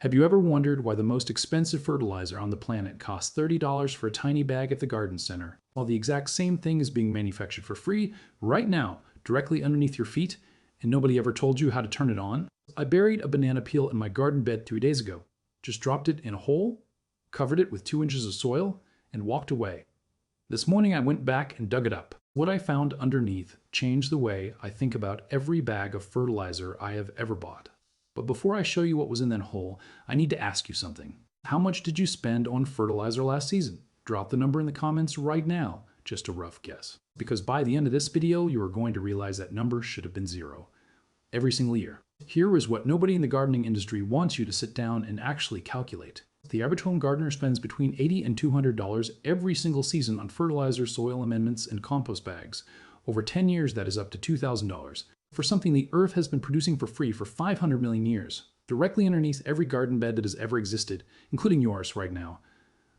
Have you ever wondered why the most expensive fertilizer on the planet costs $30 for a tiny bag at the garden center, while the exact same thing is being manufactured for free right now, directly underneath your feet, and nobody ever told you how to turn it on? I buried a banana peel in my garden bed 3 days ago. Just dropped it in a hole, covered it with 2 inches of soil, and walked away. This morning I went back and dug it up. What I found underneath changed the way I think about every bag of fertilizer I have ever bought. But before I show you what was in that hole, I need to ask you something. How much did you spend on fertilizer last season? Drop the number in the comments right now, just a rough guess. Because by the end of this video, you are going to realize that number should have been 0. Every single year. Here is what nobody in the gardening industry wants you to sit down and actually calculate. The average home gardener spends between $80 and $200 every single season on fertilizer, soil amendments, and compost bags. Over 10 years, that is up to $2,000. For something the Earth has been producing for free for 500 million years, directly underneath every garden bed that has ever existed, including yours right now.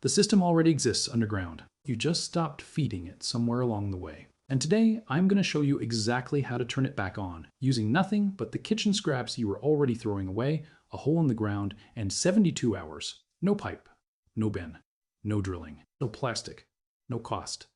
The system already exists underground. You just stopped feeding it somewhere along the way. And today, I'm going to show you exactly how to turn it back on, using nothing but the kitchen scraps you were already throwing away, a hole in the ground, and 72 hours. No pipe, no bin, no drilling, no plastic, no cost.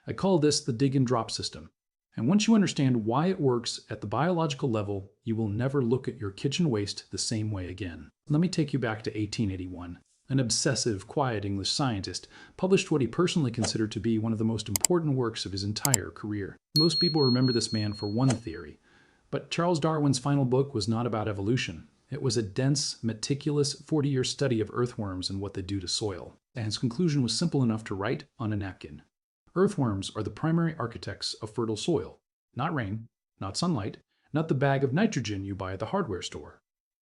I call this the dig and drop system. And once you understand why it works at the biological level, you will never look at your kitchen waste the same way again. Let me take you back to 1881. An obsessive, quiet English scientist published what he personally considered to be one of the most important works of his entire career. Most people remember this man for one theory, but Charles Darwin's final book was not about evolution. It was a dense, meticulous 40-year study of earthworms and what they do to soil. And his conclusion was simple enough to write on a napkin. Earthworms are the primary architects of fertile soil. Not rain, not sunlight, not the bag of nitrogen you buy at the hardware store.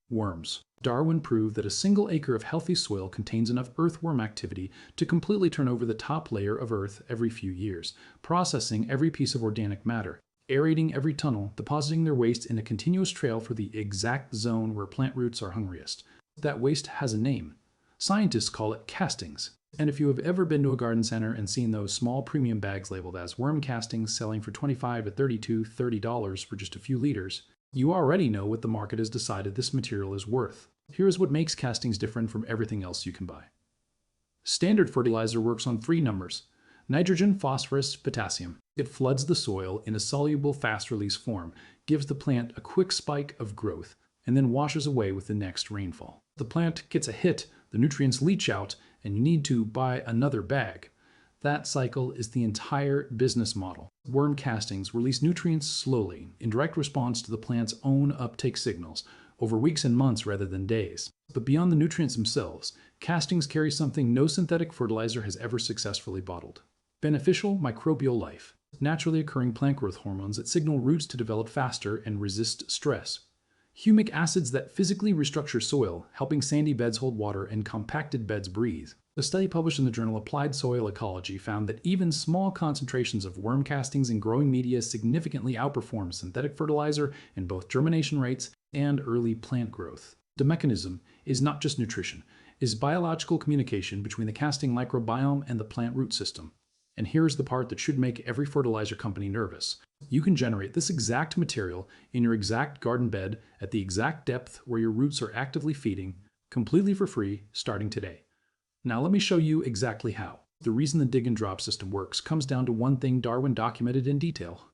Worms. Darwin proved that a single acre of healthy soil contains enough earthworm activity to completely turn over the top layer of earth every few years, processing every piece of organic matter, aerating every tunnel, depositing their waste in a continuous trail for the exact zone where plant roots are hungriest. That waste has a name. Scientists call it castings. And if you have ever been to a garden center and seen those small premium bags labeled as worm castings selling for $25 to $32, $30 for just a few liters, you already know what the market has decided this material is worth. Here's what makes castings different from everything else you can buy. Standard fertilizer works on 3 numbers: nitrogen, phosphorus, potassium. It floods the soil in a soluble, fast-release form, gives the plant a quick spike of growth, and then washes away with the next rainfall. The plant gets a hit, the nutrients leach out, and you need to buy another bag. That cycle is the entire business model. Worm castings release nutrients slowly, in direct response to the plant's own uptake signals, over weeks and months rather than days. But beyond the nutrients themselves, castings carry something no synthetic fertilizer has ever successfully bottled: beneficial microbial life, naturally occurring plant growth hormones that signal roots to develop faster and resist stress. Humic acids that physically restructure soil, helping sandy beds hold water and compacted beds breathe. A study published in the journal Applied Soil Ecology found that even small concentrations of worm castings in growing media significantly outperform synthetic fertilizer in both germination rates and early plant growth. The mechanism is not just nutrition, it is biological communication between the casting microbiome and the plant root system. And here's the part that should make every fertilizer company nervous. You can generate this exact material in your exact garden bed at the exact depth where your roots are actively feeding, completely for free, starting today. Now let me show you exactly how. The reason the dig and drop system works comes down to one thing Darwin documented in detail.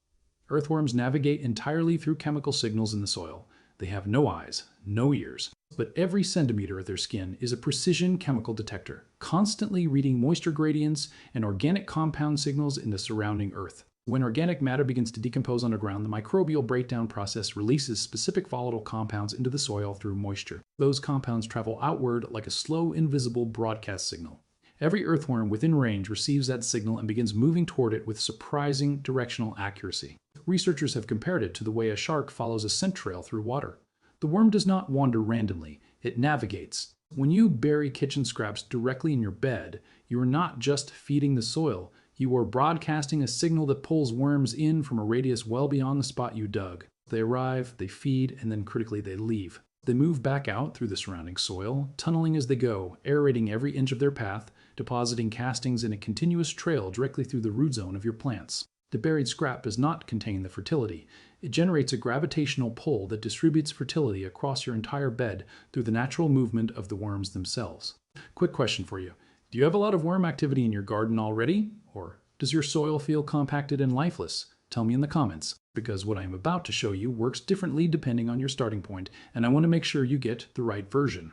Earthworms navigate entirely through chemical signals in the soil. They have no eyes, no ears, but every centimeter of their skin is a precision chemical detector, constantly reading moisture gradients and organic compound signals in the surrounding earth. When organic matter begins to decompose underground, the microbial breakdown process releases specific volatile compounds into the soil through moisture. Those compounds travel outward like a slow, invisible broadcast signal. Every earthworm within range receives that signal and begins moving toward it with surprising directional accuracy. Researchers have compared it to the way a shark follows a scent trail through water. The worm does not wander randomly, it navigates. When you bury kitchen scraps directly in your bed, you are not just feeding the soil, you are broadcasting a signal that pulls worms in from a radius well beyond the spot you dug. They arrive, they feed, and then critically they leave. They move back out through the surrounding soil, tunneling as they go, aerating every inch of their path, depositing castings in a continuous trail directly through the root zone of your plants. The buried scrap does not contain the fertility. It generates a gravitational pull that distributes fertility across your entire bed through the natural movement of the worms themselves. Quick question for you. Do you have a lot of worm activity in your garden already? Or does your soil feel compacted and lifeless? Tell me in the comments, because what I am about to show you works differently depending on your starting point, and I want to make sure you get the right version.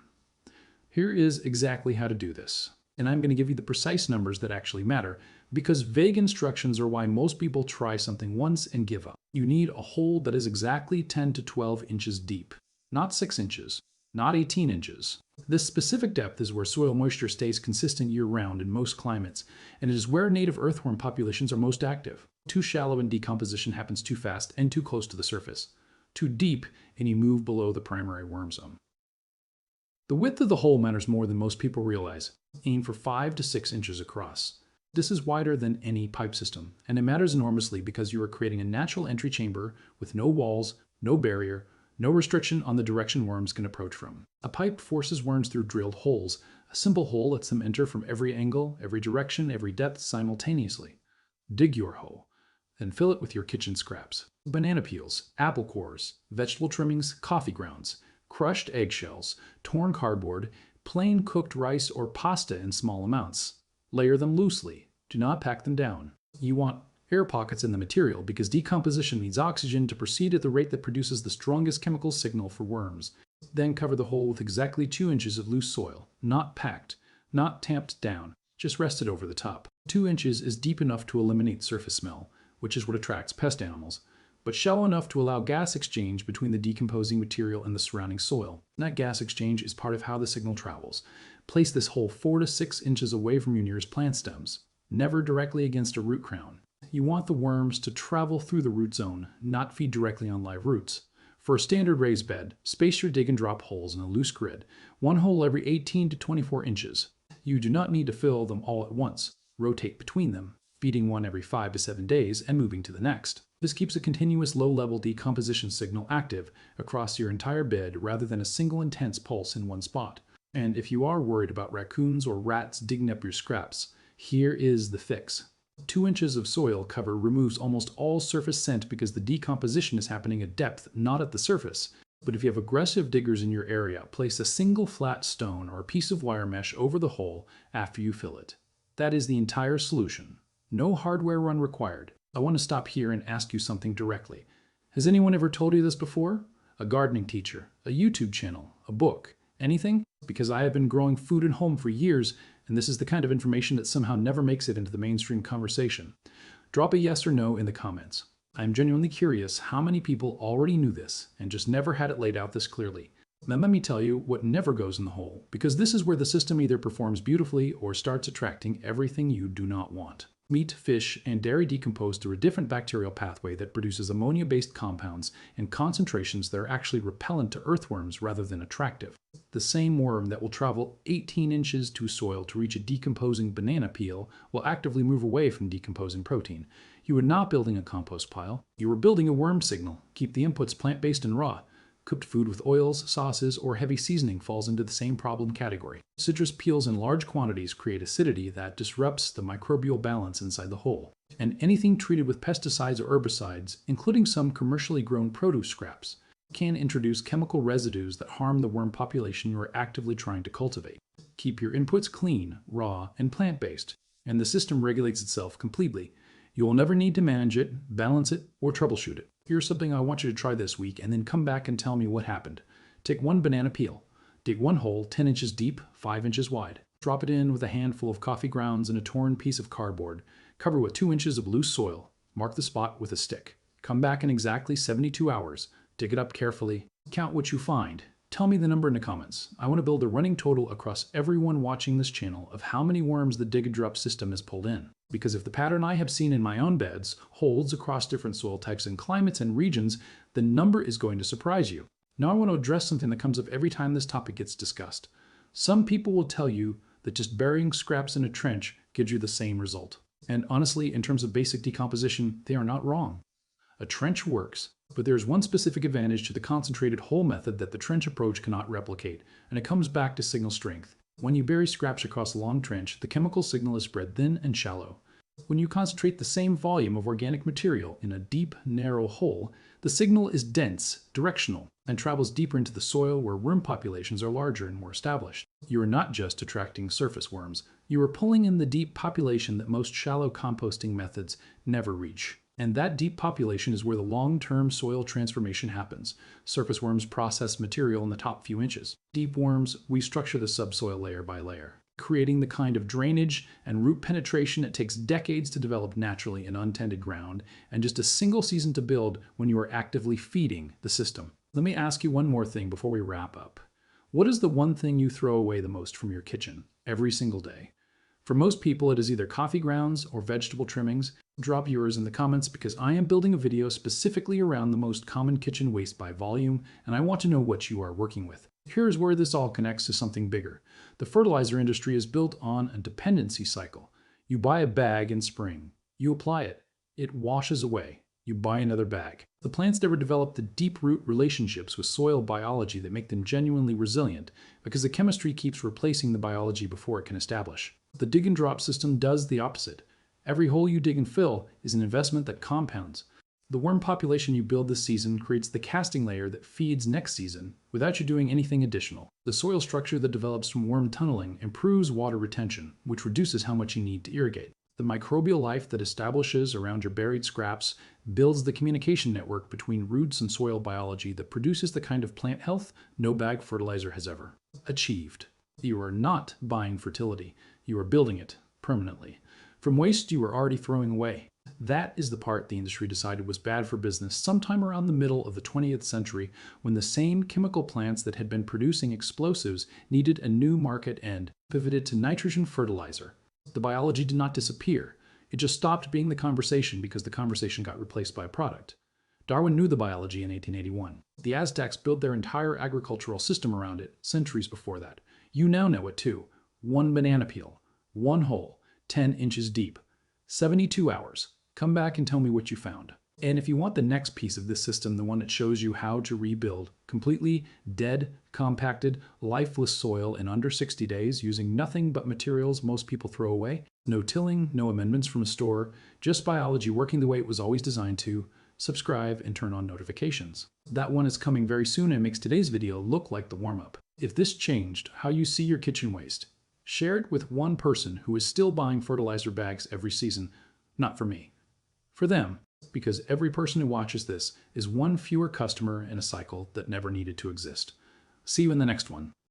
Here is exactly how to do this. And I'm going to give you the precise numbers that actually matter, because vague instructions are why most people try something once and give up. You need a hole that is exactly 10 to 12 inches deep, not 6 inches, not 18 inches. This specific depth is where soil moisture stays consistent year-round in most climates, and it is where native earthworm populations are most active. Too shallow and decomposition happens too fast and too close to the surface. Too deep, and you move below the primary worm zone. The width of the hole matters more than most people realize. Aim for 5 to 6 inches across. This is wider than any pipe system, and it matters enormously because you are creating a natural entry chamber with no walls, no barrier, no restriction on the direction worms can approach from. A pipe forces worms through drilled holes. A simple hole lets them enter from every angle, every direction, every depth simultaneously. Dig your hole, then fill it with your kitchen scraps. Banana peels, apple cores, vegetable trimmings, coffee grounds, crushed eggshells, torn cardboard, plain cooked rice or pasta in small amounts. Layer them loosely. Do not pack them down. You want air pockets in the material because decomposition needs oxygen to proceed at the rate that produces the strongest chemical signal for worms. Then cover the hole with exactly 2 inches of loose soil, not packed, not tamped down, just rested over the top. 2 inches is deep enough to eliminate surface smell, which is what attracts pest animals, but shallow enough to allow gas exchange between the decomposing material and the surrounding soil. That gas exchange is part of how the signal travels. Place this hole 4 to 6 inches away from your nearest plant stems, never directly against a root crown. You want the worms to travel through the root zone, not feed directly on live roots. For a standard raised bed, space your dig and drop holes in a loose grid, one hole every 18 to 24 inches. You do not need to fill them all at once. Rotate between them, feeding one every 5 to 7 days and moving to the next. This keeps a continuous low-level decomposition signal active across your entire bed rather than a single intense pulse in one spot. And if you are worried about raccoons or rats digging up your scraps, here is the fix. 2 inches of soil cover removes almost all surface scent because the decomposition is happening at depth, not at the surface. But if you have aggressive diggers in your area, place a single flat stone or a piece of wire mesh over the hole after you fill it. That is the entire solution. No hardware run required. I want to stop here and ask you something directly. Has anyone ever told you this before? A gardening teacher, a YouTube channel, a book, anything? Because I have been growing food at home for years, and this is the kind of information that somehow never makes it into the mainstream conversation. Drop a yes or no in the comments. I am genuinely curious how many people already knew this and just never had it laid out this clearly. Then let me tell you what never goes in the hole, because this is where the system either performs beautifully or starts attracting everything you do not want. Meat, fish, and dairy decompose through a different bacterial pathway that produces ammonia-based compounds in concentrations that are actually repellent to earthworms rather than attractive. The same worm that will travel 18 inches to soil to reach a decomposing banana peel will actively move away from decomposing protein. You are not building a compost pile. You are building a worm signal. Keep the inputs plant-based and raw. Cooked food with oils, sauces, or heavy seasoning falls into the same problem category. Citrus peels in large quantities create acidity that disrupts the microbial balance inside the hole. And anything treated with pesticides or herbicides, including some commercially grown produce scraps, can introduce chemical residues that harm the worm population you are actively trying to cultivate. Keep your inputs clean, raw, and plant-based, and the system regulates itself completely. You will never need to manage it, balance it, or troubleshoot it. Here's something I want you to try this week and then come back and tell me what happened. Take one banana peel. Dig one hole 10 inches deep, 5 inches wide. Drop it in with a handful of coffee grounds and a torn piece of cardboard. Cover with 2 inches of loose soil. Mark the spot with a stick. Come back in exactly 72 hours. Dig it up carefully. Count what you find. Tell me the number in the comments. I want to build a running total across everyone watching this channel of how many worms the dig and drop system has pulled in. Because if the pattern I have seen in my own beds holds across different soil types and climates and regions, the number is going to surprise you. Now I want to address something that comes up every time this topic gets discussed. Some people will tell you that just burying scraps in a trench gives you the same result. And honestly, in terms of basic decomposition, they are not wrong. A trench works, but there is one specific advantage to the concentrated hole method that the trench approach cannot replicate, and it comes back to signal strength. When you bury scraps across a long trench, the chemical signal is spread thin and shallow. When you concentrate the same volume of organic material in a deep, narrow hole, the signal is dense, directional, and travels deeper into the soil where worm populations are larger and more established. You are not just attracting surface worms, you are pulling in the deep population that most shallow composting methods never reach. And that deep population is where the long-term soil transformation happens. Surface worms process material in the top few inches. Deep worms, we structure the subsoil layer by layer, creating the kind of drainage and root penetration it takes decades to develop naturally in untended ground, and just a single season to build when you are actively feeding the system. Let me ask you one more thing before we wrap up. What is the one thing you throw away the most from your kitchen every single day? For most people, it is either coffee grounds or vegetable trimmings. Drop yours in the comments because I am building a video specifically around the most common kitchen waste by volume, and I want to know what you are working with. Here's where this all connects to something bigger. The fertilizer industry is built on a dependency cycle. You buy a bag in spring. You apply it. It washes away. You buy another bag. The plants never develop the deep-root relationships with soil biology that make them genuinely resilient because the chemistry keeps replacing the biology before it can establish. The dig and drop system does the opposite. Every hole you dig and fill is an investment that compounds. The worm population you build this season creates the casting layer that feeds next season without you doing anything additional. The soil structure that develops from worm tunneling improves water retention, which reduces how much you need to irrigate. The microbial life that establishes around your buried scraps builds the communication network between roots and soil biology that produces the kind of plant health no bag fertilizer has ever achieved. You are not buying fertility, you are building it permanently. From waste you are already throwing away. That is the part the industry decided was bad for business sometime around the middle of the 20th century when the same chemical plants that had been producing explosives needed a new market and pivoted to nitrogen fertilizer. The biology did not disappear. It just stopped being the conversation because the conversation got replaced by a product. Darwin knew the biology in 1881. The Aztecs built their entire agricultural system around it centuries before that. You now know it too. One banana peel, one hole, 10 inches deep, 72 hours. Come back and tell me what you found. And if you want the next piece of this system, the one that shows you how to rebuild completely dead, compacted, lifeless soil in under 60 days using nothing but materials most people throw away, no tilling, no amendments from a store, just biology working the way it was always designed to, subscribe and turn on notifications. That one is coming very soon and makes today's video look like the warm-up. If this changed how you see your kitchen waste, share it with one person who is still buying fertilizer bags every season, not for me. For them, because every person who watches this is one fewer customer in a cycle that never needed to exist. See you in the next one.